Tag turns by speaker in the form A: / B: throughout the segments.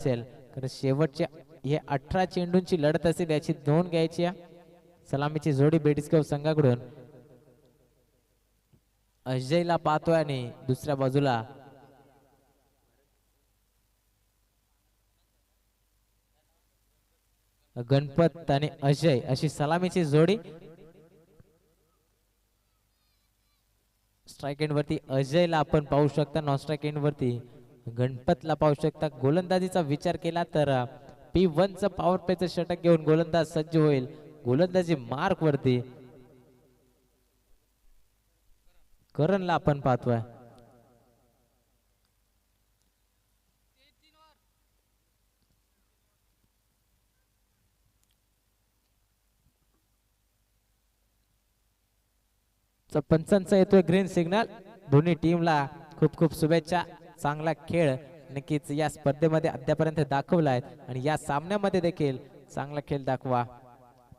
A: असेल कारण शेवटचे हे 18 चेंडूंची लढत असेल याची नोंद घ्यायची आहे. सलामीची जोडी बेडिस्कव संघाकडून अजयला पाहतोय आणि दुसऱ्या बाजूला गणपत आणि अजय अशी सलामीची जोडी. स्ट्राइक एंड वरती अजयला आपण पाहू शकता, नॉन स्ट्राइक एंड वरती गणपतला पाहू शकता. गोलंदाजीचा विचार केला तर P1 चं पॉवर प्लेचं षटक घेऊन गोलंदाज सज्ज होईल. गोलंदाजी मार्क वरती करणला आपण पाहतोय. पंचांचा येतोय ग्रीन सिग्नल. दोन्ही टीमला खूप खूप शुभेच्छा. चांगला खेळ नक्कीच या स्पर्धेमध्ये अद्यापर्यंत दाखवला आहे आणि या सामन्यामध्ये देखील चांगला खेळ दाखवा.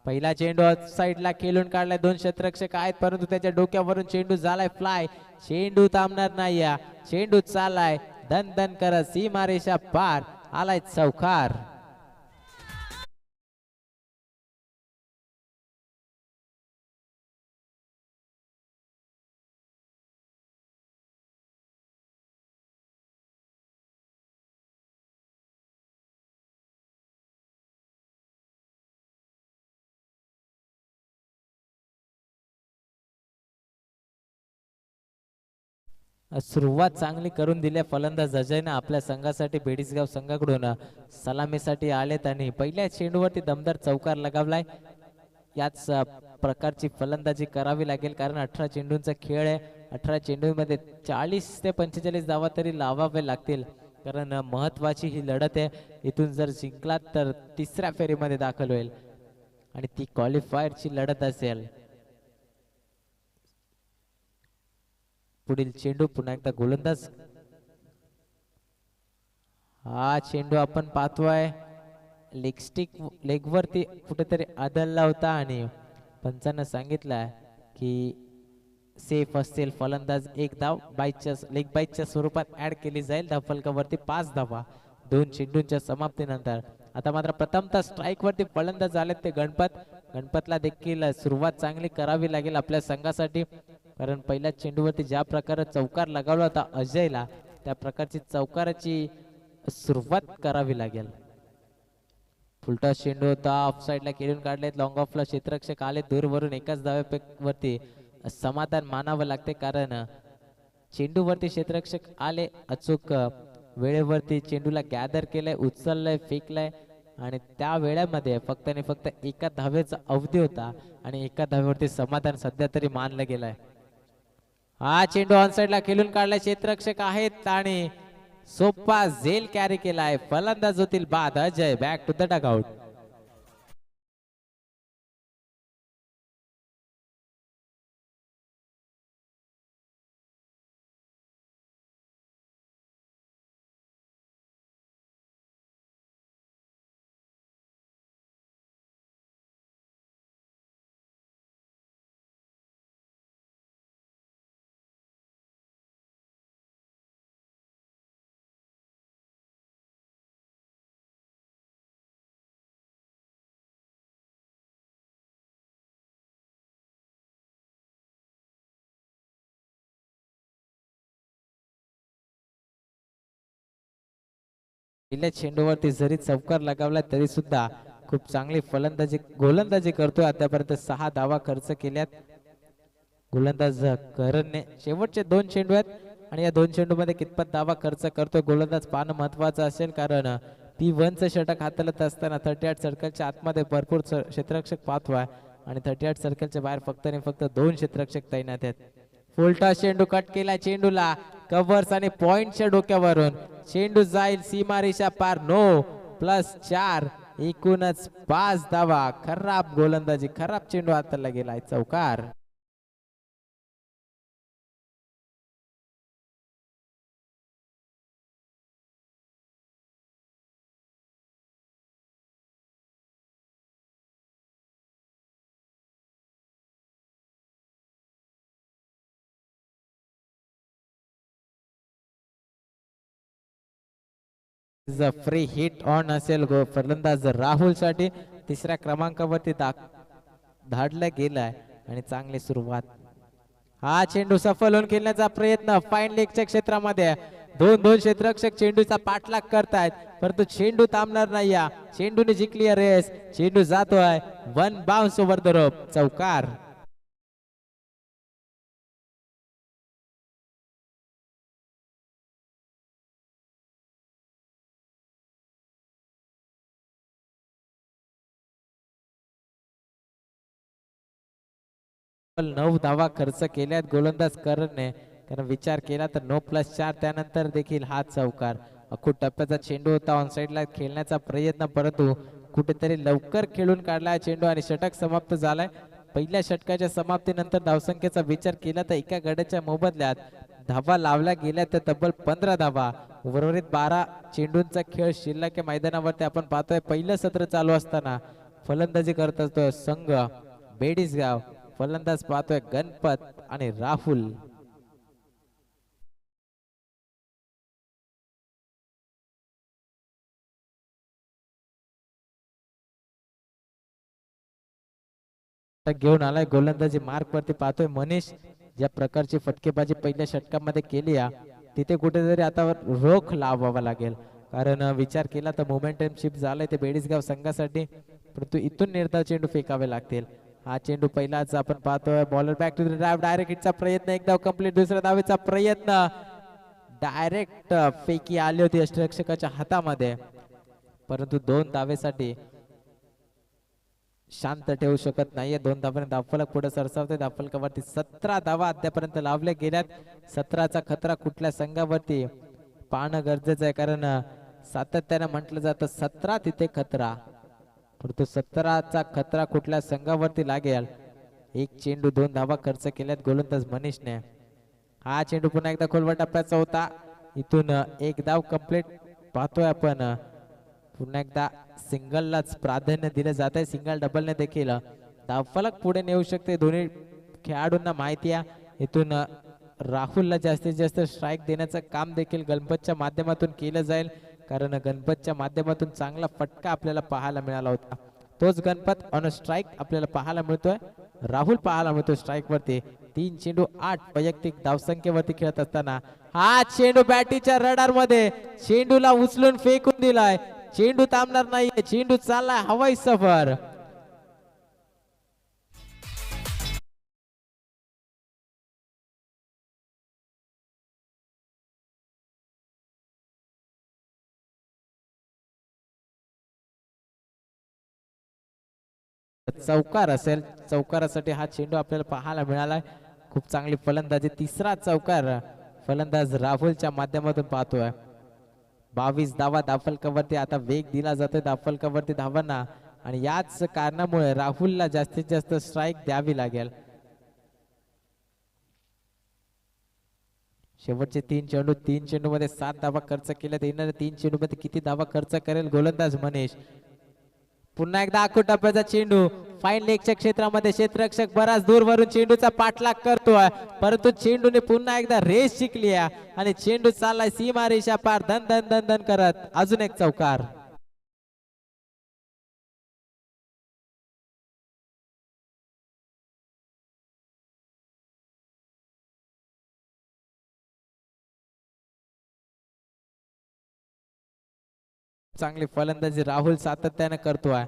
A: पहिला चेंडू साईडला खेळून काढलाय. दोन क्षेत्ररक्षक आहेत परंतु त्याच्या डोक्यावरून चेंडू झालाय फ्लाय. चेंडू थांबणार नाही. या चेंडू चाललाय दन दन करत सीमारेषा पार आलाय चौकार. सुरुवात चांगली करून दिल्या फलंदाज अजयनं आपल्या संघासाठी बेडीसगाव संघाकडून सलामीसाठी आलेत आणि पहिल्या चेंडूवरती दमदार चौकार लगावलाय. याच प्रकारची फलंदाजी करावी लागेल कारण 18 चेंडूंचा खेळ आहे. 18 चेंडूंमध्ये 40 ते 45 धावा तरी लावावे लागतील कारण महत्वाची ही लढत आहे. इथून जर जिंकलात तर तिसऱ्या फेरीमध्ये दाखल होईल आणि ती क्वालिफायरची लढत असेल. पुढील चेंडू पुन्हा एकदा गोलंदाज. हा चेंडू आपण पाहतोय लेग वरती कुठेतरी आदळला होता आणि पंचांना सांगितलं की सेफ असतील फलंदाज. एक धाव बाईच्या लेग बाईच्या स्वरूपात ऍड केली जाईल. धावफलकावरती 5 धावा 2 चेंडूंच्या समाप्तीनंतर. आता मात्र प्रथमतः स्ट्राइक वरती फलंदाज आलेत ते गणपत. गणपतला देखील सुरुवात चांगली करावी लागेल आपल्या संघासाठी कारण पहिल्या चेंडूवरती ज्या प्रकारे चौकार लगावला होता अजयला त्या प्रकारची चौकाराची सुरुवात करावी लागेल. फुलटॉस चेंडू होता ऑफ साइडला खेळून काढलेत. लॉंग ऑफला क्षेत्ररक्षक आले दूरवरून. एकाच धाव्यावरती समाधान मानावं लागते कारण चेंडूवरती क्षेत्ररक्षक आले अचूक वेळेवरती चेंडूला गॅदर केलंय, उचललंय, फेकलंय आणि त्या वेळेमध्ये फक्त आणि फक्त एका धावेचा अवधी होता आणि एका धावेवरती समाधान सध्या तरी मानलं गेलंय. हा चेंडू ऑन साइडला खेळून काढलाय. क्षेत्ररक्षक आहेत आणि सोपा झेल कॅरी केलाय. फलंदाज होतील बाद. Ajay back to the dugout. पहिल्या चेंडूवरती जरी चौकार लगावला तरी सुद्धा खूप चांगली फलंदाजी गोलंदाजी करतोय. आतापर्यंत 6 धावा खर्च केल्यात. गोलंदाज करणने शेवटचे 2 चेंडू आहेत आणि या 2 चेंडू मध्ये कितपत धावा खर्च करतोय गोलंदाज पाहणं महत्वाचं असेल कारण P1 चं षटक हाताळत असताना 38 सर्कलच्या आतमध्ये भरपूर क्षेत्ररक्षक पाहतोय आणि 38 सर्कलच्या बाहेर फक्त आणि फक्त 2 क्षेत्ररक्षक तैनात आहेत. फुलटॉस चेंडू कट केला. चेंडूला कव्हर्स आणि पॉइंटच्या डोक्यावरून चेंडू जाईल सीमारेषा पार. नो +4 एकूणच 5 धावा. खराब गोलंदाजी, खराब चेंडू हाताळला गेलाय. चौकार. फ्री हिट ऑन असेल फलंदाज राहुल साठी तिसऱ्या क्रमांकावरती धाडला गेलाय आणि चांगली सुरुवात. हा चेंडू सफल होऊन खेळण्याचा प्रयत्न फाईन लेगच्या क्षेत्रामध्ये दोन दोन क्षेत्ररक्षक चेंडूचा पाठलाग करतायत परंतु चेंडू थांबणार नाही. चेंडूने जिंकली रेस. चेंडू जातोय one bounce over the rope. चौकार. नऊ धावा खर्च केल्यात गोलंदाज करणने कारण विचार केला तर 9+4 त्यानंतर देखील हा चौकार. अखूट टप्प्याचा चेंडू होता ऑन साइडला खेळण्याचा प्रयत्न परंतु कुठेतरी लवकर खेळून काढला चेंडू आणि षटक समाप्त झालाय. पहिल्या षटकाच्या समाप्तीनंतर धावसंख्येचा विचार केला तर एका गड्याच्या मोबदल्यात धावा लावल्या गेल्या तर तब्बल 15 धावा. उर्वरित 12 चेंडूंचा खेळ शिल्लक मैदानावरती आपण पाहतोय. पहिलं सत्र चालू असताना फलंदाजी करत असतो संघ बेडीसगाव. फलंदाज पाहतोय गणपत आणि राहुल. घेऊन आलाय गोलंदाजी मार्क वरती पाहतोय मनीष. ज्या प्रकारची फटकेबाजी पहिल्या षटकामध्ये केली तिथे कुठेतरी आता रोख लावावा लागेल कारण विचार केला तर मोमेंटम शिफ्ट झालंय ते बेडीसगाव संघासाठी परंतु इथून निर्धाव चेंडू फेकावे लागतील. हा चेंडू पहिलाच आपण पाहतोय bowler back to the drive direct हिटचा प्रयत्न. एक धाव कंप्लीट. दुसऱ्या धावेचा प्रयत्न डायरेक्ट फेकी आली होती यष्टिरक्षकाच्या हातामध्ये परंतु 2 धावेसाठी शांत ठेवू शकत नाहीये. 2 धावांनी धावफलक पुढे सरसावते. धावफलकावरती 17 धावा अद्यापर्यंत लावल्या गेल्यात. 17चा खतरा कुठल्या संघावरती पाहणं गरजेचं आहे कारण सातत्याने म्हटलं जातं 17 तिथे खतरा परंतु 17चा खतरा कुठल्या संघावरती लागेल. एक चेंडू 2 धावा खर्च केल्यात गोलंदाज मनीषने. हा चेंडू पुन्हा एकदा खोलवर टप्प्याचा होता. इथून एक धाव कंप्लीट पाहतोय आपण. पुन्हा एकदा सिंगललाच प्राधान्य दिलं जात आहे. सिंगल डबलने देखील धावफलक पुढे नेऊ शकते. दोन्ही खेळाडूंना माहिती आहे इथून राहुलला जास्तीत जास्त स्ट्राईक देण्याचं काम देखील गणपतच्या माध्यमातून केलं जाईल कारण गणपतच्या माध्यमातून चांगला फटका आपल्याला पाहायला मिळाला होता. तोच गणपत ऑन स्ट्राईक आपल्याला पाहायला मिळतोय. राहुल पाहायला मिळतोय स्ट्राईक वरती. 3 चेंडू 8 वैयक्तिक धावसंख्येवरती खेळत असताना हा चेंडू बॅटीच्या रडार मध्ये चेंडूला उचलून फेकून दिलाय. चेंडू थांबणार नाही. चेंडू चाललाय हवाई सफर. चौकार असेल. चौकारासाठी हा चेंडू आपल्याला पाहायला मिळालाय. खूप चांगली फलंदाजी. तिसरा चौकार फलंदाज राहुलच्या माध्यमातून पाहतोय. 22 धावा धावफलकावरती आता वेग दिला जातोय धावफलकावरती धावांना आणि याच कारणामुळे राहुलला जास्तीत जास्त स्ट्राईक द्यावी लागेल. शेवटचे 3 चेंडू मध्ये 7 धावा खर्च केल्या. येणाऱ्या 3 चेंडू मध्ये किती धावा खर्च करेल गोलंदाज मनीष. पुन्हा एकदा आखूट टप्प्याचा चेंडू फाईन लेगच्या क्षेत्रामध्ये क्षेत्ररक्षक बराच दूरवरून चेंडूचा पाठलाग करतोय परंतु चेंडूने पुन्हा एकदा रेस जिंकली आणि चेंडू चाललाय सीमा रेषा पार धन धन धन धन करत. अजून एक चौकार. चांगली फलंदाजी राहुल सातत्याने करतोय.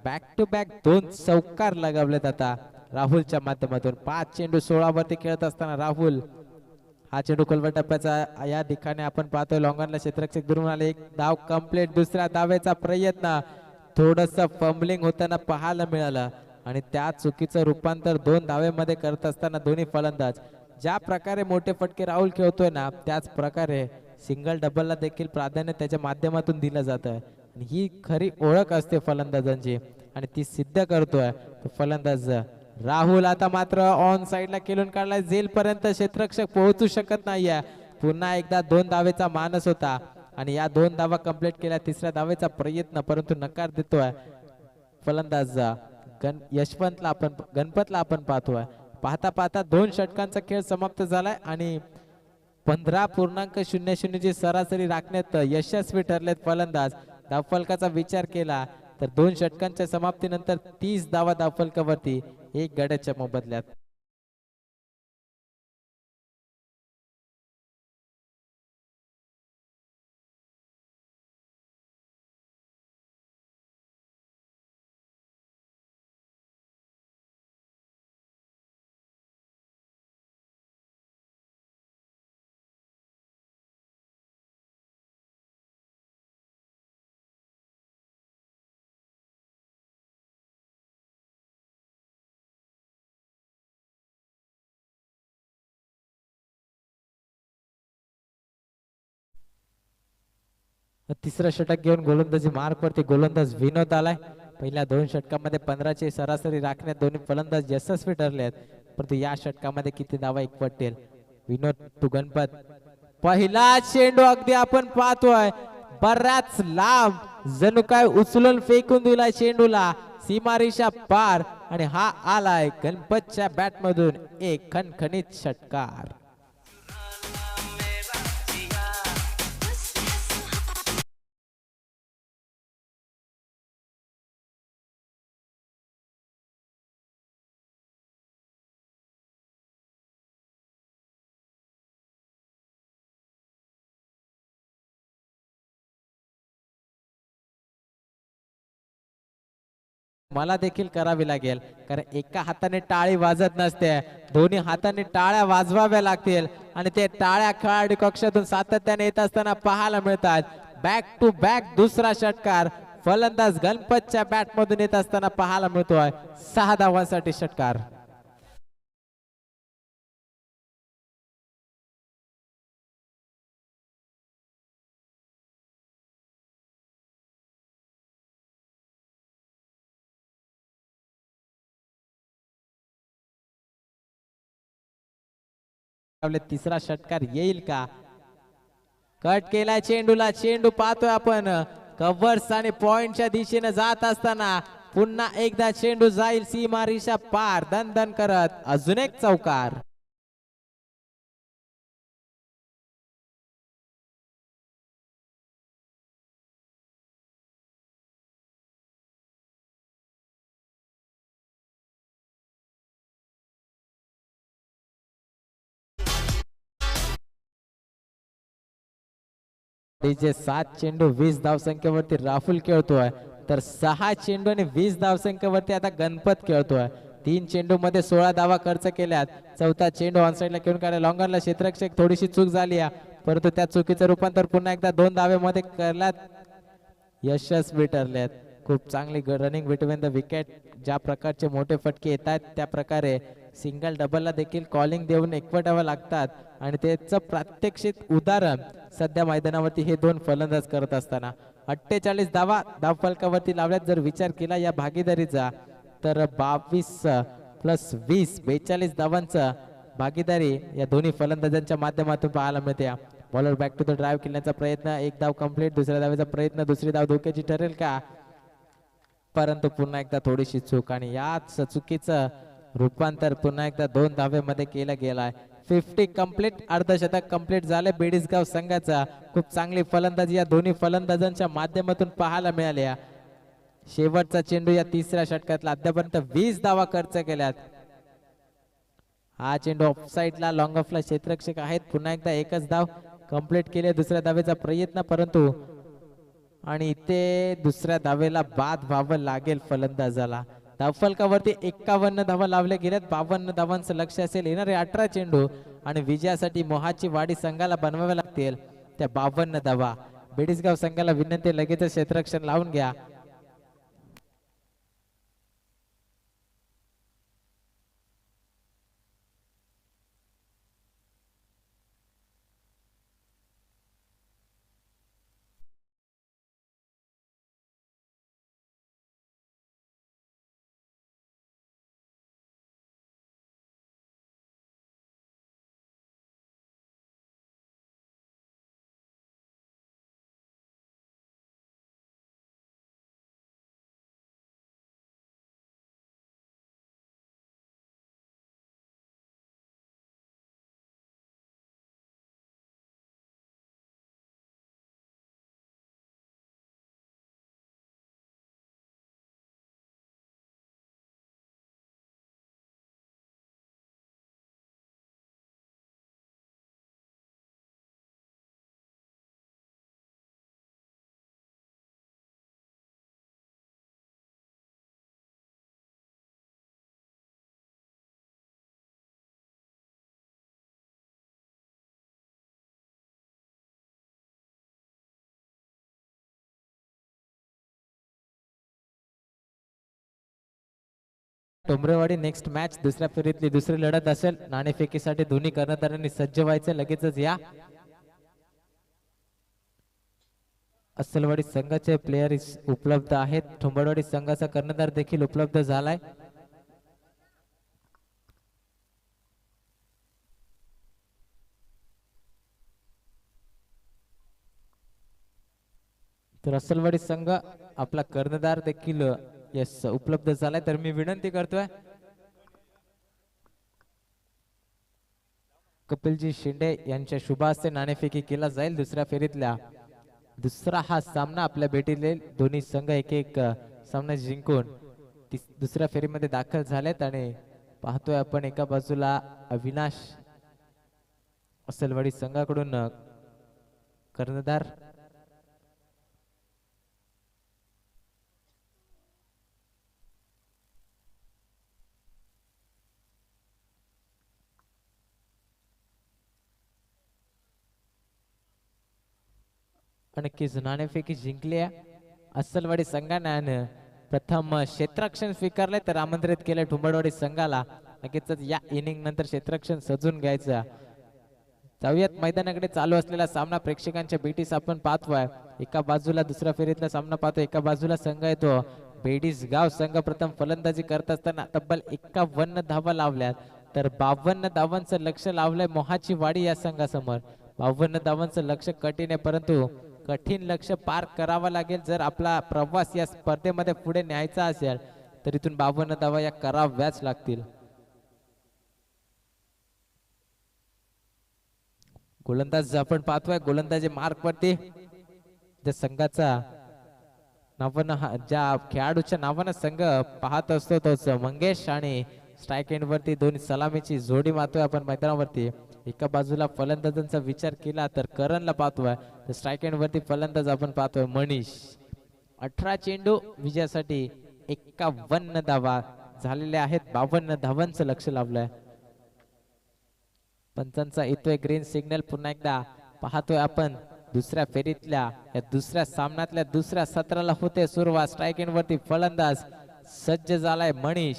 A: बॅक टू बॅक 2 चौकार लगावलेत आता राहुलच्या माध्यमातून. 5 चेंडू 16 वरती खेळत असताना राहुल. हा चेंडू खोलवर टप्प्याचा या ठिकाणी आपण पाहतोय लॉंगॉनला क्षेत्ररक्षक दुरून आले. एक धाव कंप्लीट. दुसऱ्या धावेचा प्रयत्न थोडस फंबलिंग होताना पाहायला मिळालं आणि त्या चुकीचं रूपांतर 2 धावेमध्ये करत असताना दोन्ही फलंदाज ज्या प्रकारे मोठे फटके राहुल खेळतोय ना त्याच प्रकारे सिंगल डबलला देखील प्राधान्य त्याच्या माध्यमातून दिलं जात आहे. ही खरी ओळख असते फलंदाजांची आणि ती सिद्ध करतोय फलंदाज राहुल. आता मात्र ऑन साइडला खेळून काढलाय. जेल पर्यंत क्षेत्ररक्षक पोहोचू शकत नाहीये. पुन्हा एकदा 2 धावेचा मानस होता आणि या 2 धावा कंप्लीट केल्या. तिसऱ्या धावेचा प्रयत्न परंतु नकार देतोय फलंदाज गणपतला आपण पाहतोय. पाहता पाहता 2 षटकांचा खेळ समाप्त झालाय आणि 15.00 ची सरासरी राखण्यात यशस्वी ठरलेत फलंदाज. धावफलकाचा विचार केला तर 2 षटकांच्या समाप्तीनंतर 30 धावा धावफलकावरती, 1 गड्याच्या मोबदल्यात. तिसरं षटक घेऊन गोलंदाजी मार्कवरती गोलंदाज विनोद आलाय. पहिल्या 2 षटकामध्ये 15ची सरासरी राखण्यात दोन्ही फलंदाज यशस्वी ठरले आहेत, परंतु या षटकामध्ये किती धावा एकवटतील? विनोद टू गणपत. पहिला चेंडू अगदी आपण पाहतोय बऱ्याच लांब, जणू काय उचलून फेकून दिलाय चेंडूला सीमारेषा पार, आणि हा आलाय गणपतच्या बॅट मधून एक खणखणीत षटकार. मला देखील करावी लागेल, कारण एका हाताने टाळी वाजत नसते, दोन्ही हाताने टाळ्या वाजवाव्या लागतील, आणि ते टाळ्या खेळाडू कक्षातून सातत्याने येत असताना पाहायला मिळतात. बॅक टू बॅक दुसरा षटकार फलंदाज गणपतच्या बॅट मधून येत असताना पाहायला मिळतोय. 6 धावांसाठी षटकार. तिसरा षटकार येईल का? कट केलाय चेंडूला, चेंडू पाहतोय आपण कव्हर्स आणि पॉइंटच्या दिशेने जात असताना पुन्हा एकदा चेंडू जाईल सीमारेषा पार दणदण करत. अजून एक चौकार. जे 7 चेंडू 20 धावसंख्येवरती राहुल खेळतोय, तर 6 चेंडू आणि 20 धावसंख्येवरती आता गणपत खेळतोय. 3 चेंडू मध्ये 16 धावा खर्च केल्यात. चौथा चेंडू ऑनसाइडला खेळून काढला, लॉंगरला क्षेत्ररक्षक थोडीशी चूक झाली आहे, परंतु त्या चुकीचं रूपांतर पुन्हा एकदा 2 धावेमध्ये करण्यात यशस्वी ठरलेत. खूप चांगली रनिंग बिटवीन द विकेट. ज्या प्रकारचे मोठे फटके येत आहेत त्या प्रकारे सिंगल डबलला देखील कॉलिंग देऊन एकवटावं लागतात, आणि त्याचं प्रात्यक्षिक उदाहरण सध्या मैदानावरती हे 2 फलंदाज करत असताना 48 धावा धावफलकावरती लावल्यात. जर विचार केला या भागीदारीचा तर 22+20 42 धावांचा भागीदारी या दोन्ही फलंदाजांच्या माध्यमातून पाहायला मिळते. Bowler back to the drive खेळण्याचा प्रयत्न, एक धाव कंप्लीट. दुसऱ्या धावेचा प्रयत्न, दुसरी धाव धोक्याची ठरेल का? परंतु पुन्हा एकदा थोडीशी चूक, आणि याच चुकीचं रूपांतर पुन्हा एकदा 2 धावेमध्ये केलं गेलाय. 50 कंप्लीट, अर्धशतक कंप्लीट झाले बेडीसगाव संघाचा. खूप चांगली फलंदाजी या दोन्ही फलंदाजांच्या माध्यमातून पाहायला मिळाली. शेवटचा चेंडू या तिसऱ्या षटकातला, अद्यापर्यंत 20 धावा खर्च केल्यात. हा चेंडू ऑफसाइडला, लॉंग ऑफला क्षेत्ररक्षक आहेत. पुन्हा एकदा एकच धाव कंप्लीट केली. दुसऱ्या धावेचा प्रयत्न, परंतु आणि इथे दुसऱ्या धावेला बाद व्हावं लागेल फलंदाजाला. धावफलकावरती 51 धावा लावल्या गेल्यात. 52 धावांचं लक्ष असेल. येणारे 18 चेंडू आणि विजयासाठी मोहाची वाडी संघाला बनवाव्या लागतील त्या 52 धावा. बेडीसगाव संघाला विनंती, लगेच क्षेत्ररक्षण लावून घ्या. टोंबरेवाडी नेक्स्ट मॅच दुसऱ्या फेरीतली दुसरी लढत असेल. नाणेफेकीसाठी दोन्ही कर्णधारांनी सज्ज व्हायचं. लगेचच या. अस्सलवाडी संघाचे प्लेयर उपलब्ध आहेत. ठोंबरवाडी संघाचा कर्णधार देखील उपलब्ध झालाय. तर अस्सलवाडी संघ आपला कर्णधार देखील यस उपलब्ध झालाय. तर मी विनंती करतोय कपिलजी शिंदे यांच्या शुभ हस्ते नाणेफेकी केला जाईल. दुसऱ्या फेरीतल्या दुसरा हा सामना आपल्या भेटीले दोन्ही संघ एक एक सामना जिंकून दुसऱ्या फेरीमध्ये दाखल झालेत. आणि पाहतोय आपण एका बाजूला अविनाश अस्सलवाडी संघाकडून कर्णधार, नक्कीच नाणेफेकी जिंकली आहे अस्सलवाडी संघाने. प्रथम क्षेत्ररक्षण स्वीकारले तर आमंत्रित केले ठोंबरवाडी संघाला. नक्कीच या इनिंग नंतर क्षेत्ररक्षण सजून घ्यायचं. जाऊयात मैदानाकडे. चालू असलेला सामना प्रेक्षकांच्या भेटीस आपण पाहतोय. एका बाजूला दुसऱ्या फेरीतला सामना पाहतो, एका बाजूला संघ येतो बेडीसगाव संघ. प्रथम फलंदाजी करत असताना तब्बल 51 धावा लावल्यात. तर 52 धावांचं लक्ष लावलंय मोहाची वाडी या संघासमोर. 52 धावांचं लक्ष कठीण आहे, परंतु कठीण लक्ष पार करावा लागेल. जर आपला प्रवास या स्पर्धेमध्ये पुढे न्यायचा असेल तर इथून 52 धावा या कराव्याच लागतील. गोलंदाज आपण पाहतोय गोलंदाजी मार्क वरती ज्या संघाचा नावानं ज्या खेळाडूच्या नावानं संघ पाहत असतो तोच मंगेश. आणि स्ट्राईक एंड वरती दोन्ही सलामीची जोडी मारतोय आपण मैदानावरती. एका बाजूला फलंदाजांचा विचार केला तर करणला पाहतोय, तर स्ट्राईक एंड वरती फलंदाज आपण पाहतोय मनीष. 18 चेंडू विजयासाठी 51 धावा झालेल्या आहेत. 52 धावांचं लक्ष लावलंय. पंचांचा येतोय ग्रीन सिग्नल. पुन्हा एकदा पाहतोय आपण दुसऱ्या फेरीतल्या या दुसऱ्या सामन्यातल्या दुसऱ्या सत्राला होते सुरुवात. स्ट्राईक एंड वरती फलंदाज सज्ज झालाय मनीष.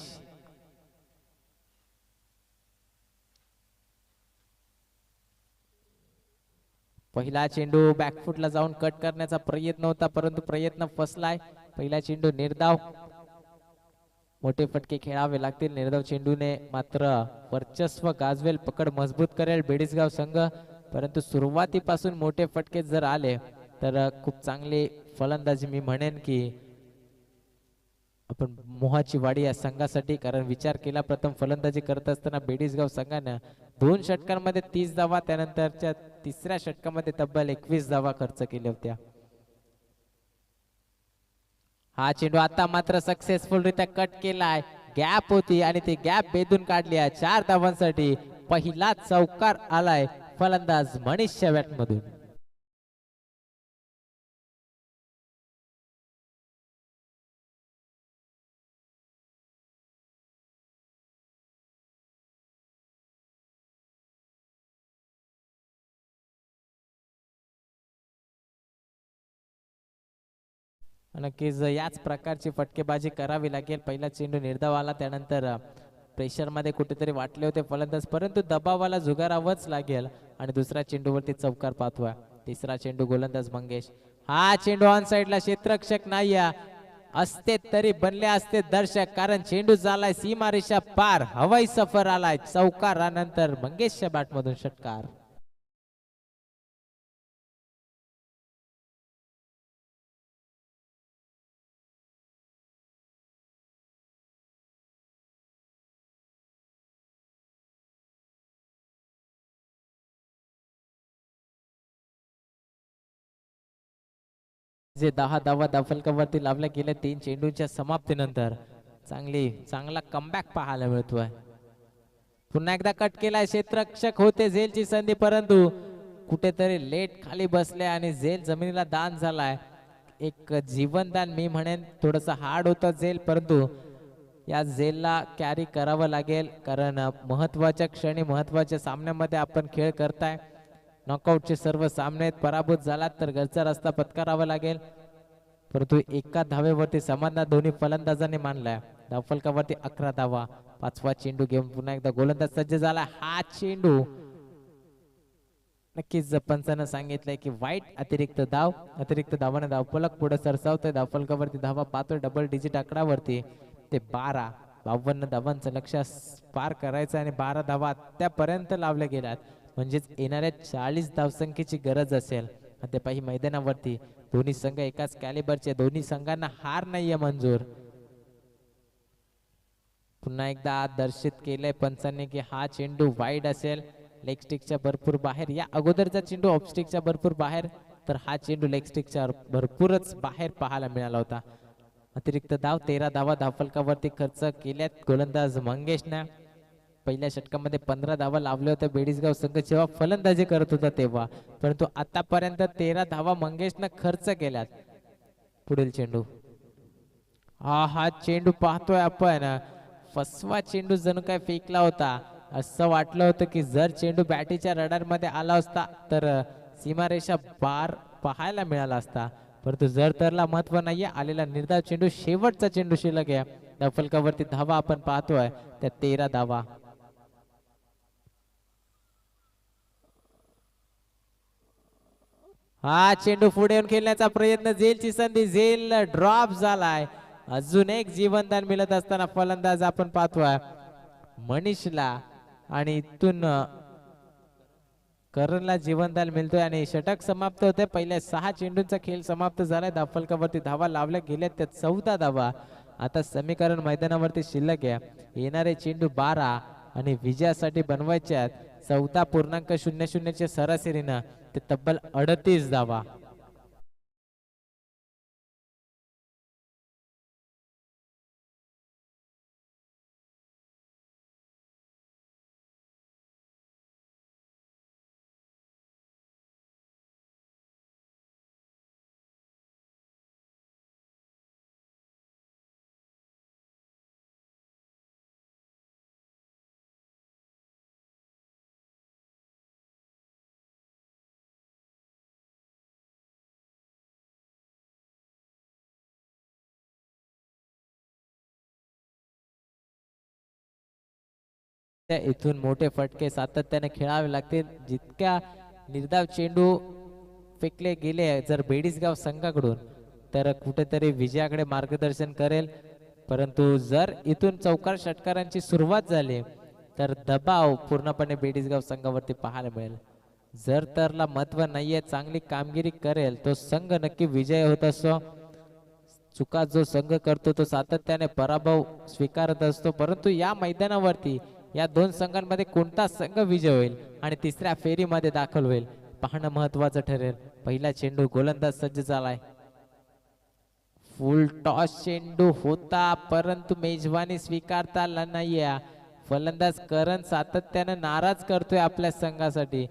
A: पहिला चेंडू बॅकफुटला जाऊन कट करण्याचा प्रयत्न होता, परंतु प्रयत्न फसलाय. पहिला चेंडू निर्धाव. मोठे फटके खेळावे लागतील. निर्धाव चेंडूने मात्र वर्चस्व गाजवेल, पकड मजबूत करेल बेडीसगाव संघ. परंतु सुरुवातीपासून मोठे फटके जर आले तर खूप चांगली फलंदाजी मी म्हणेन की आपण मोहाची वाडी या संघासाठी. कारण विचार केला प्रथम फलंदाजी करत असताना बेडीसगाव संघानं 2 षटकांमध्ये 30 धावा, त्यानंतरच्या तिसऱ्या षटकामध्ये तब्बल 21 धावा खर्च केल्या होत्या. हा चेंडू आता मात्र सक्सेसफुल रित्या कट केलाय. गॅप होती आणि ती गॅप बेधून काढली आहे. 4 धावांसाठी पहिला चौकार आलाय फलंदाज मनीषच्या बॅट मधून. नक्कीच याच प्रकारची फटकेबाजी करावी लागेल. पहिला चेंडू निर्धाव आला, त्यानंतर प्रेशर मध्ये कुठेतरी वाटले होते फलंदाज, परंतु दबावाला झुगारावंच लागेल. आणि दुसऱ्या चेंडूवरती चौकार पाहतोय. तिसरा चेंडू गोलंदाज मंगेश. हा चेंडू ऑन साइडला, क्षेत्ररक्षक नाही असते तरी बनले असते दर्शक, कारण चेंडू झालाय सीमारेषा पार. हवाई सफर आलाय. चौकारानंतर मंगेशच्या बॅट मधून षटकार. जे 10 धावा धाफलकावरती लावल्या गेल्या 3 चेंडूंच्या समाप्तीनंतर चांगला कमबॅक पाहायला मिळतोय. पुन्हा एकदा कट केलाय. क्षेत्ररक्षक होते झेलची संधी, परंतु कुठेतरी लेट खाली बसले आणि झेल जमिनीला दान झालाय. एक जीवनदान मी म्हणेन. थोडस हार्ड होतं झेल, परंतु या झेलला कॅरी करावं लागेल, कारण महत्वाच्या क्षणी महत्वाच्या सामन्यामध्ये आपण खेळ करताय. नॉकआउटचे सर्व सामने पराभूत झालात तर घरचा रस्ता पत्करावा लागेल, परंतु एका धावेवरती समाधान दोन्ही फलंदाजांनी मानलाय. धावफलकावरती 11 धावा. पाचवा चेंडू घेऊन पुन्हा एकदा गोलंदाज सज्ज झाला. हा चेंडू नक्कीच पंचानं सांगितलंय की वाईट अतिरिक्त धावाने धावफलक पुढे सरसावतोय. धावफलकावरती धावा पाहतोय डबल डिजिट आकडावरती. ते 52 धावांचं लक्ष पार करायचं आणि 12 धावा त्यापर्यंत लावल्या गेल्यात. म्हणजेच येणाऱ्या 40 धावसंख्येची गरज असेल. अद्यापही मैदानावरती दोन्ही संघ एकाच कॅलिबरचे, दोन्ही संघांना हार नाहीये मंजूर. पुन्हा एकदा दर्शित केलंय पंचांनी की हा चेंडू वाईड असेल, लेग स्टिकच्या भरपूर बाहेर. या अगोदरचा चेंडू ऑफ स्टिकच्या भरपूर बाहेर, तर हा चेंडू लेग स्टिकच्या भरपूरच बाहेर पाहायला मिळाला होता. अतिरिक्त धाव 13 धावा धावफलकावरती खर्च केल्यात गोलंदाज मंगेशने. पहिल्या षटकामध्ये 15 धावा लावल्या होत्या बेडीसगाव संघ जेव्हा फलंदाजी करत होता तेव्हा, परंतु आतापर्यंत 13 धावा मंगेशने खर्च केल्यात. पुढील चेंडू, हा चेंडू पाहतोय आपण, फसवा चेंडू जणू काय फेकला होता. असं वाटलं होतं की जर चेंडू बॅटीच्या रडार मध्ये आला असता तर सीमारेषा पार पाहायला मिळाला असता, परंतु जर तरला महत्व नाहीये. आलेला निर्धाव चेंडू शेवटचा चेंडू शिल्लक आहे. धावफलकावरती धावा आपण पाहतोय त्या 13 धावा. हा चेंडू पुढे येऊन खेळण्याचा प्रयत्न, झेलची संधी, झेल ड्रॉप झालाय. अजून एक जीवनदान मिळत असताना फलंदाज आपण पाहतोय मनीषला आणि इथून करणला जीवनदान मिळतोय आणि षटक समाप्त होते. पहिल्या 6 चेंडूंचा खेळ समाप्त झालाय. धावफलकावरती धावा लावल्या गेल्या त्या 14 धावा. आता समीकरण मैदानावरती शिल्लक आहे. येणारे चेंडू 12 आणि विजयासाठी बनवायचे आहेत 14.00 च्या सरासरीनं ते तब्बल 38 धावा. इथून मोठे फटके सातत्याने खेळावे लागतील. जितक्या निर्धाव चेंडू फेकले गेले जर बेडीसगाव संघाकडून तर कुठेतरी विजयाकडे मार्गदर्शन करेल, परंतु जर इथून चौकार षटकारांची सुरुवात झाली तर दबाव पूर्णपणे बेडीसगाव संघावरती पाहायला मिळेल. जर तरला महत्व नाहीये, चांगली कामगिरी करेल तो संघ नक्की विजय होत असतो. चुका जो संघ करतो तो सातत्याने पराभव स्वीकारत असतो, परंतु या मैदानावरती या दोन संघांमध्ये कोणता संघ विजय होईल आणि तिसऱ्या फेरीमध्ये दाखल होईल पाहणं महत्वाचं ठरेल. पहिला चेंडू गोलंदाज सज्ज झालाय. फुल टॉस चेंडू होता परंतु मेजवानी स्वीकारता आला नाहीये. फलंदाज करण सातत्याने नाराज करतोय आपल्या संघासाठी.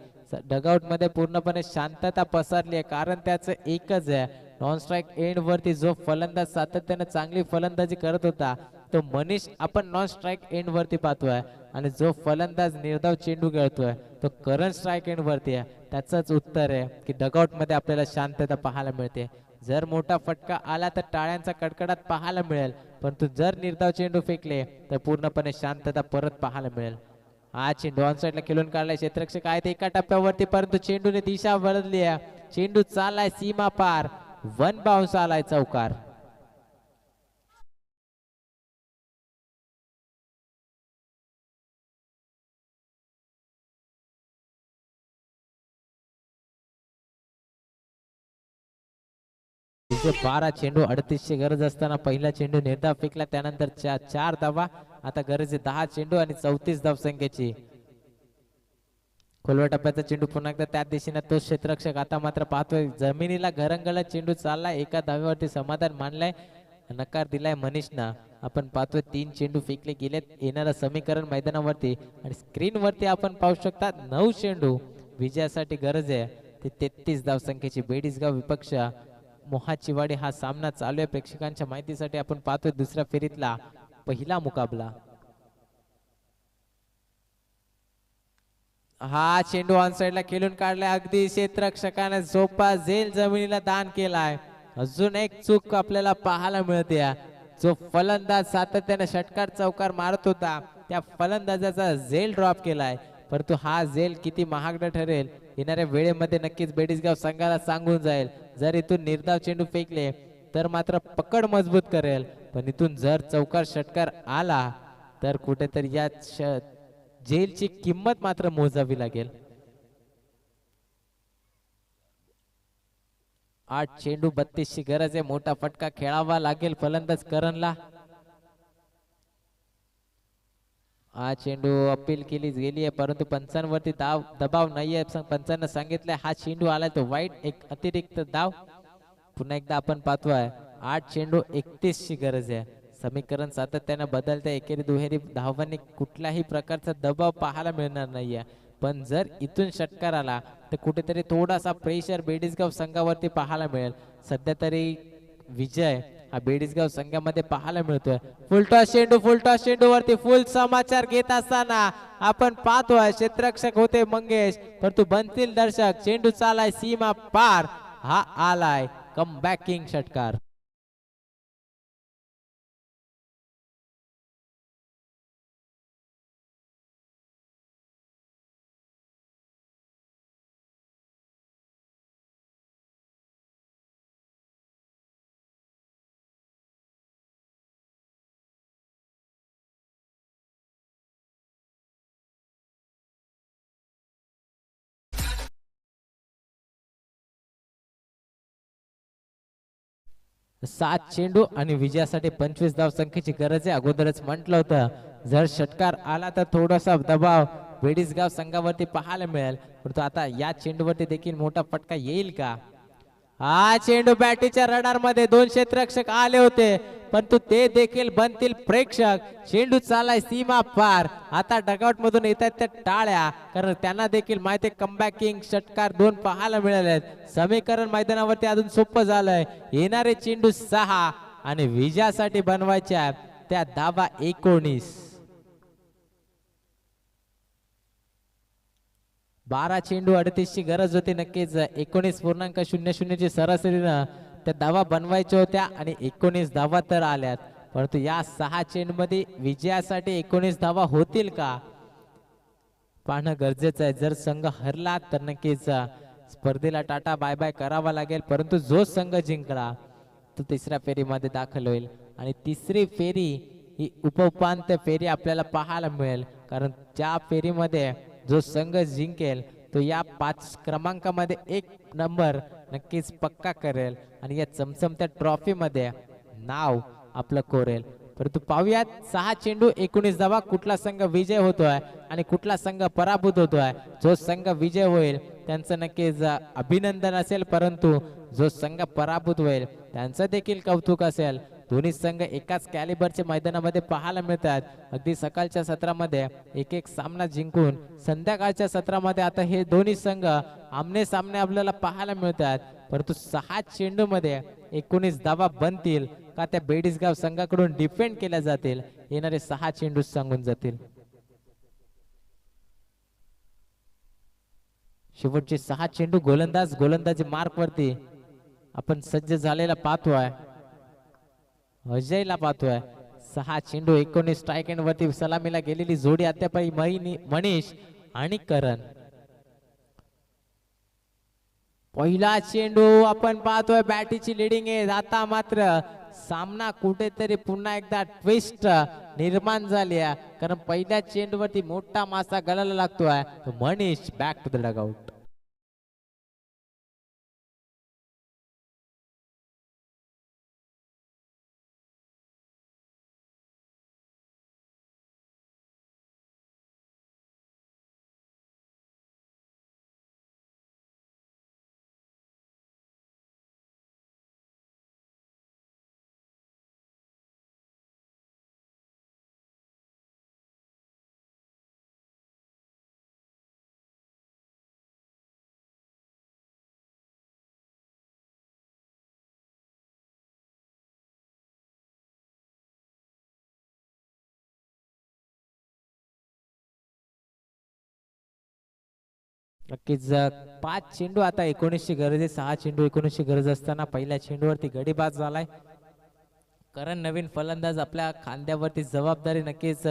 A: डगआउट मध्ये पूर्णपणे शांतता पसरली आहे, कारण त्याचं एकच आहे, नॉन स्ट्राईक एंड वरती जो फलंदाज सातत्याने चांगली फलंदाजी करत होता तो मनीष आपण नॉन स्ट्राईक एंड वरती पाहतोय आणि जो फलंदाज निर्धाव चेंडू खेळतोय तो करंट स्ट्राईक एंड वरती आहे. त्याचंच उत्तर आहे की डगआउट मध्ये आपल्याला शांतता पाहायला मिळते. जर मोठा फटका आला तर टाळ्यांचा कडकडाट पाहायला मिळेल, परंतु जर निर्धाव चेंडू फेकले तर पूर्णपणे शांतता परत पाहायला मिळेल. हा चेंडू ऑन साइडला खेळून काढलाय. क्षेत्ररक्षक आहेत एका टप्प्यावरती, परंतु चेंडूने दिशा बदलली आहे. चेंडू चाललाय सीमा पार, वन बाउन्स आलाय चौकार. तिचे 12 चेंडू 38ची गरज असताना पहिला चेंडू निर्धाव फेकला, त्यानंतर 4 धावा. आता गरज आहे 10 चेंडू आणि 34 धाव संख्येची. खोलव्या टप्प्याचा चेंडू पुन्हा एकदा त्या दिशेने तो क्षेत्ररक्षक आता मात्र पाहतोय जमिनीला घरंगळत चेंडू चाललाय. एका धावेवरती समाधान मानलाय, नकार दिलाय मनीषना. आपण पाहतोय 3 चेंडू फेकले गेलेत. येणारं समीकरण मैदानावरती आणि स्क्रीन वरती आपण पाहू शकता 9 चेंडू विजयासाठी गरज आहे ते 33 धाव संख्येची. बेडीसगाव विपक्ष मोहाचीवाडी हा सामना चालू आहे. प्रेक्षकांच्या माहितीसाठी आपण पाहतोय दुसऱ्या फेरीतला पहिला मुकाबला. हा चेंडू ऑन साइडला खेळून काढलाय. अगदी क्षेत्ररक्षकाने झोपा झेल जमिनीला दान केलाय. अजून एक चूक आपल्याला पाहायला मिळते. जो फलंदाज सातत्याने षटकार चौकार मारत होता त्या फलंदाजाचा झेल ड्रॉप केलाय, परंतु हा झेल किती महागडा ठरेल येणाऱ्या वेळेमध्ये नक्कीच बेडीसगाव संघाला सांगून जाईल. जर इथून निर्धाव चेंडू फेकले तर मात्र पकड मजबूत करेल, पण इथून जर चौकार षटकार आला तर कुठेतरी या झेलची किंमत मात्र मोजावी लागेल. 8 चेंडू 32 ची गरज आहे. मोठा फटका खेळावा लागेल फलंदाज करणला. हा चेंडू अपील केली गेली आहे, परंतु पंचांवरती दबाव नाहीये. पंचांना सांगितलंय हा चेंडू आलाय तो वाईट, एक अतिरिक्त धाव. पुन्हा एकदा आपण पाहतोय 8 चेंडू 31 ची गरज आहे. समीकरण सातत्याने बदलते. एकेरी दुहेरी धावांनी कुठल्याही प्रकारचा दबाव पाहायला मिळणार नाहीये, पण जर इथून षटकार आला तर कुठेतरी थोडासा प्रेशर बेडीसगाव संघावरती पाहायला मिळेल. सध्या तरी विजय हा बेडीसगाव संघामध्ये पाहायला मिळतोय. फुलटॉस चेंडू वरती फुल समाचार घेत असताना आपण पाहतोय क्षेत्ररक्षक होते मंगेश, परंतु बनतील दर्शक. चेंडू चालाय सीमा पार, हा आलाय कमबॅकिंग षटकार. सात चेंडू आणि विजयासाठी 25 धाव संख्येची गरज आहे. अगोदरच म्हटलं होतं जर षटकार आला तर थोडासा दबाव बेडीसगाव संघावरती पाहायला मिळेल, परंतु आता या चेंडूवरती देखील मोठा फटका येईल का? हा चेंडू बॅटीच्या रडार मध्ये 2 क्षेत्ररक्षक आले होते, परंतु ते देखील बनतील प्रेक्षक. चेंडू चालाय सीमा पार. आता डगआउट मधून येत आहेत त्या टाळ्या, कारण त्यांना देखील माहिती कमबॅकिंग षटकार 2 पाहायला मिळाले. समीकरण मैदानावरती अजून सोपं झालंय. येणारे चेंडू 6 आणि विजयासाठी बनवायच्या त्या धावा 19. 12 चेंडू 38 ची गरज होती. नक्कीच 19.00 ची सरासरीनं त्या धावा बनवायच्या होत्या आणि 19 धावा तर आल्यात, परंतु या 6 चेंडू मध्ये विजयासाठी 19 धावा होतील का पाहणं गरजेचं आहे. जर संघ हरला तर नक्कीच स्पर्धेला टाटा बाय बाय करावा लागेल, परंतु जो संघ जिंकला तो तिसऱ्या फेरीमध्ये दाखल होईल आणि तिसरी फेरी ही उपउपांत्य फेरी आपल्याला पाहायला मिळेल, कारण त्या फेरीमध्ये जो संघ जिंकेल तो या 5 क्रमांकामध्ये 1 नंबर नक्कीच पक्का करेल आणि या चमचमत्या ट्रॉफी मध्ये नाव आपलं कोरेल. परंतु पाहूयात 6 चेंडू 19 धावा कुठला संघ विजय होतोय आणि कुठला संघ पराभूत होतोय. जो संघ विजय होईल त्यांचं नक्कीच अभिनंदन असेल, परंतु जो संघ पराभूत होईल त्यांचं देखील कौतुक असेल. दोन्ही संघ एकाच कॅलिबरच्या मैदानामध्ये पाहायला मिळतात. अगदी सकाळच्या सत्रामध्ये एक एक सामना जिंकून संध्याकाळच्या सत्रामध्ये आता हे दोन्ही संघ आमने सामने आपल्याला पाहायला मिळतात, परंतु 6 चेंडू मध्ये 19 धावा बनतील का त्या बेडीसगाव संघाकडून डिफेंड केल्या जातील? येणारे 6 चेंडू सांगून जातील. शेवटचे 6 चेंडू गोलंदाजी मार्क वरती आपण सज्ज झालेला पाहतोय. अजयला पाहतोय. 6 चेंडू 19 स्ट्राईक एंड वरती सलामीला गेलेली जोडी अद्यापही मनीष आणि करण. पहिला चेंडू आपण पाहतोय बॅटीची लिडिंग आहे. आता मात्र सामना कुठेतरी पुन्हा एकदा ट्विस्ट निर्माण झाली आहे, कारण पहिल्या चेंडूवरती मोठा मासा गळायला लागतोय. Manish back to the dugout. नक्कीच 5 चेंडू आता 19 ची गरज आहे. 6 चेंडू 19 ची गरज असताना पहिल्या चेंडूवरती गडी बाद झालाय. कारण नवीन फलंदाज आपल्या खांद्यावरती जबाबदारी नक्कीच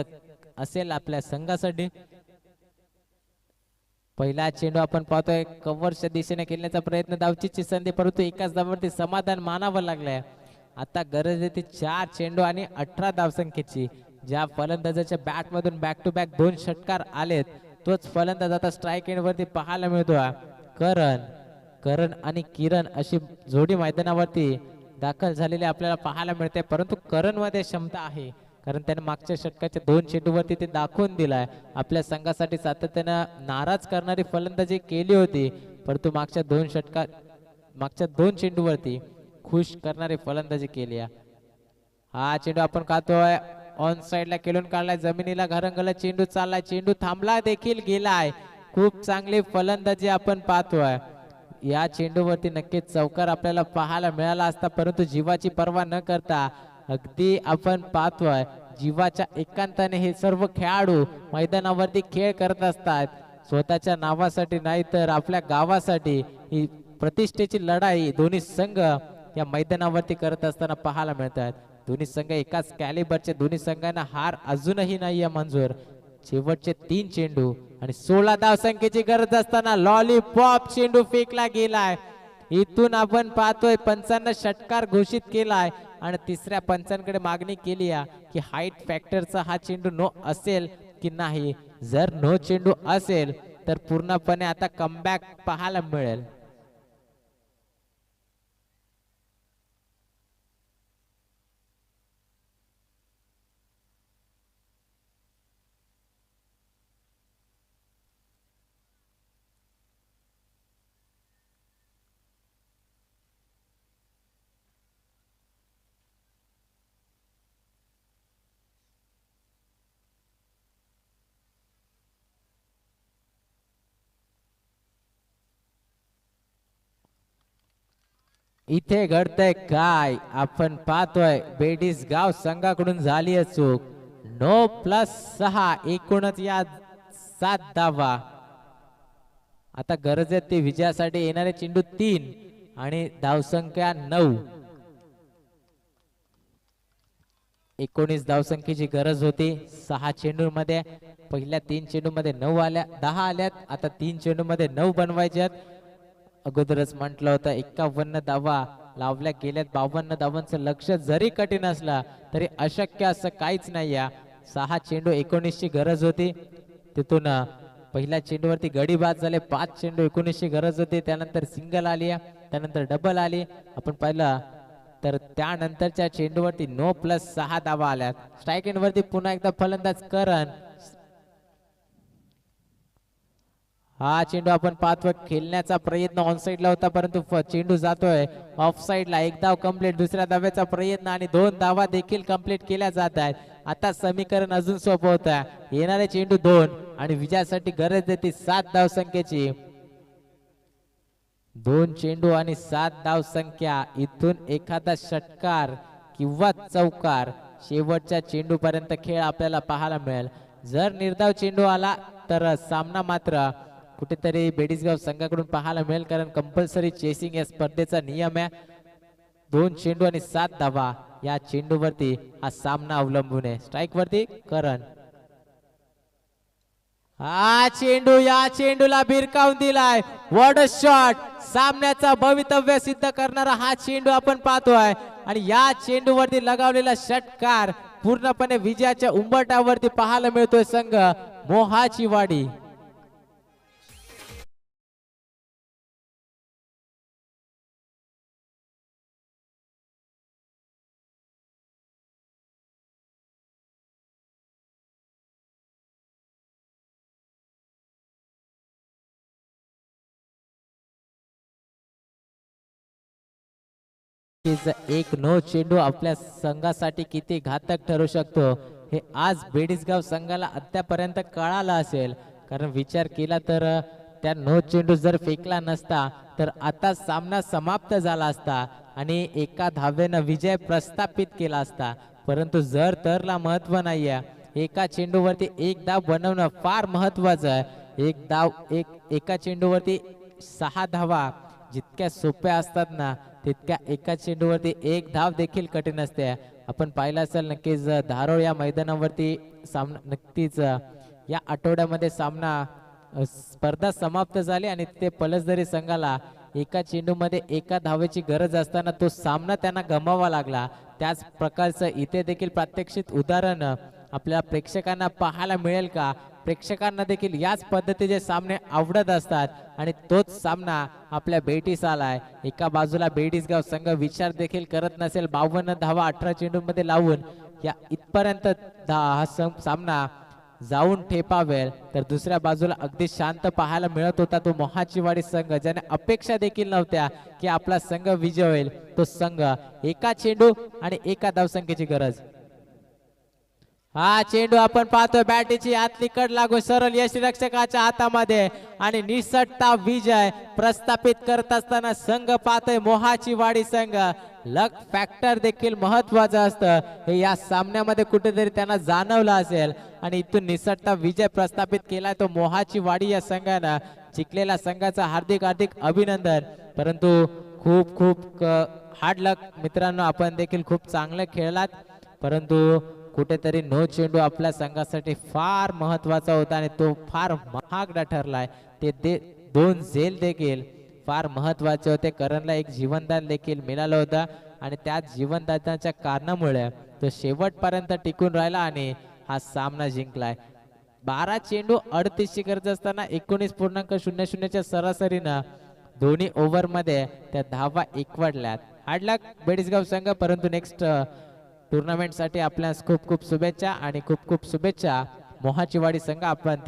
A: असेल आपल्या संघासाठी. पहिला चेंडू आपण पाहतोय कव्हरच्या दिशेने खेळण्याचा प्रयत्न, धावचीची संधी, परंतु एकाच धावावरती समाधान मानावं लागलंय. आता गरज आहे ती 4 चेंडू आणि 18 धावसंख्येची. ज्या फलंदाजाच्या बॅट मधून बॅक टू बॅक 2 षटकार आलेत तोच फलंदाज आता स्ट्राईक एंड वरती पाहायला मिळतो. करण आणि किरण अशी जोडी मैदानावरती दाखल झालेली आपल्याला पाहायला मिळते. परंतु करण मध्ये क्षमता आहे, कारण त्याने मागच्या षटकाच्या 2 चेंडूवरती ते दाखवून दिलाय. आपल्या संघासाठी सातत्यानं नाराज करणारी फलंदाजी केली होती, परंतु मागच्या 2 चेंडूवरती खुश करणारी फलंदाजी केली. हा चेंडू आपण खातोय ऑन साइडला खेळून काढलाय, जमिनीला घरंगला चेंडू चाललाय, चेंडू थांबला देखील गेलाय. खूप चांगली फलंदाजी आपण पाहतोय. या चेंडूवरती नक्कीच चौकार आपल्याला पाहायला मिळाला असता, परंतु जीवाची पर्वा न करता अगदी आपण पाहतोय जीवाच्या एकांताने हे सर्व खेळाडू मैदानावरती खेळ करत असतात. स्वतःच्या नावासाठी नाही तर आपल्या गावासाठी ही प्रतिष्ठेची लढाई दोन्ही संघ या मैदानावरती करत असताना पाहायला मिळतात. दोन्ही संघ एकाच कॅलिबरचे, दोन्ही संघांना हार अजूनही नाहीये मंजूर. शेवटचे 3 चेंडू आणि 16 धावसंख्येची गरज असताना लॉलीपॉप चेंडू फेकला गेलाय. इथून आपण पाहतोय पंचांना षटकार घोषित केलाय आणि तिसऱ्या पंचांकडे मागणी केली आहे की हाईट फॅक्टरचा हा चेंडू नो असेल की नाही. जर नो चेंडू असेल तर पूर्णपणे आता कमबॅक पाहायला मिळेल. इथे घडतंय काय आपण पाहतोय, बेडीस गाव संघाकडून झाली आहे चूक. 9+6 एकूणच या 7 धावा. आता गरज आहे ती विजयासाठी येणारे चेंडू 3 आणि धावसंख्या 9. 19 धावसंख्येची गरज होती 6 चेंडूमध्ये. पहिल्या 3 चेंडूमध्ये 9 आल्या, 10 आल्यात. आता 3 चेंडूमध्ये 9 बनवायच्यात. अगोदरच म्हटलं होतं 51 धावा लावल्या गेल्यात. 52 धावांचं लक्ष जरी कठीण असला तरी अशक्य असं काहीच नाही. 6 चेंडू 19 ची गरज होती. तिथून पहिल्या चेंडूवरती गडी बाद झाले. 5 चेंडू 19 ची गरज होती. त्यानंतर सिंगल आली, त्यानंतर डबल आली. आपण पाहिलं तर त्यानंतरच्या चेंडूवरती 9+6 धावा आल्यात. स्ट्राईक एंड वरती पुन्हा एकदा फलंदाज करण. हा चेंडू आपण पाहतोय खेळण्याचा प्रयत्न ऑन साइडला होता, परंतु चेंडू जातोय ऑफ साइडला. 1 धाव कंप्लीट. दुसऱ्या धाव्याचा प्रयत्न आणि 2 धावा देखील कंप्लीट केल्या जात आहेत. आता समीकरण अजून सोपं होत आहे. येणारे चेंडू 2 आणि विजयासाठी गरज आहे ती 7 धावसंख्येची. 2 चेंडू आणि 7 धावसंख्या. इथून एखादा षटकार किंवा चौकार शेवटच्या चेंडू पर्यंत खेळ आपल्याला पाहायला मिळेल. जर निर्धाव चेंडू आला तर सामना मात्र कुठेतरी बेडीसगाव संघाकडून पाहायला मिळेल, कारण कंपल्सरी चेसिंग या स्पर्धेचा नियम आहे. 2 चेंडू आणि 7 धावा या चेंडूवरती हा सामना अवलंबून आहे. स्ट्राईक वरती करण. हा चेंडू या चेंडूला भिरकावून दिलाय. What a shot. सामन्याचा भवितव्य सिद्ध करणारा हा चेंडू आपण पाहतोय आणि या चेंडूवरती लगावलेला षटकार पूर्णपणे विजयाच्या उंबरठ्यावरती पाहायला मिळतोय संघ मोहाची वाडी. एक नो चेंडू आपल्या संघासाठी किती घातक ठरू शकतो हे आज बेडीसगाव संघाला अद्यापर्यंत कळालं असेल. कारण विचार केला तर त्या नो चेंडू जर फेकला नसता तर आता सामना समाप्त झाला असता आणि एका धावेनं विजय प्रस्थापित केला असता. परंतु जर तरला महत्व नाहीये. एका चेंडूवरती 1 धाव बनवणं फार महत्वाचं आहे. एका चेंडूवरती 6 धावा जितक्या सोप्या असतात ना, तितक्या एका चेंडूवरती 1 धाव देखील कठीण असते. आपण पाहिलं असेल नक्कीच धारोळ या मैदानावरती सामना नक्कीच या आठवड्यामध्ये सामना स्पर्धा समाप्त झाली आणि तिथे पलसदरी संघाला एका चेंडूमध्ये एका धावेची गरज असताना तो सामना त्यांना गमावा लागला. त्याच प्रकारचं इथे देखील प्रात्यक्षिक उदाहरण आपल्या प्रेक्षकांना पाहायला मिळेल का? प्रेक्षकांना देखील याच पद्धतीचे सामने आवडत असतात आणि तोच सामना आपल्या बेटीस आलाय. एका बाजूला बेडीसगाव संघ विचार देखील करत नसेल 52 धावा 18 चेंडूमध्ये लावून या इथपर्यंत हा सामना जाऊन ठेपावेल, तर दुसऱ्या बाजूला अगदी शांत पाहायला मिळत होता तो मोहाचीवाडी संघ, ज्याने अपेक्षा देखील नव्हत्या की आपला संघ विजय होईल. तो संघ एका चेंडू आणि एका धावसंख्येची गरज. हा चेंडू आपण पाहतोय बॅटीची आतली कड लागू सरळ यष्टीरक्षकाच्या हातामध्ये आणि निसटता विजय प्रस्थापित करत असताना संघ पाहतोय मोहाची वाडी संघ. लक फॅक्टर देखील महत्वाचं असतं हे या सामन्यामध्ये कुठेतरी त्यांना जाणवलं असेल आणि इथून निसटता विजय प्रस्थापित केलाय तो मोहाची वाडी या संघानं. जिंकलेल्या संघाचा हार्दिक हार्दिक अभिनंदन. परंतु खूप खूप हार्ड लक मित्रांनो, आपण देखील खूप चांगलं खेळलात, परंतु कुठेतरी नो चेंडू आपल्या संघासाठी फार महत्वाचा होता आणि तो फार महागडा ठरलाय. ते दोन झेल देखील फार महत्वाचे होते. करणला एक जीवनदान देखील मिळालं होतं आणि त्या जीवनदानाच्या कारणामुळे तो शेवटपर्यंत टिकून राहिला आणि हा सामना जिंकलाय. 12 चेंडू 38ची गरज असताना 19.00च्या सरासरीनं दोन्ही ओव्हरमध्ये त्या धावा एकवटल्यात. हार्ड लक बेडीसगाव संघ, परंतु नेक्स्ट टुर्नामेंटसाठी आपल्यास खूप खूप शुभेच्छा आणि खूप खूप शुभेच्छा मोहाचीवाडी संघ. आपण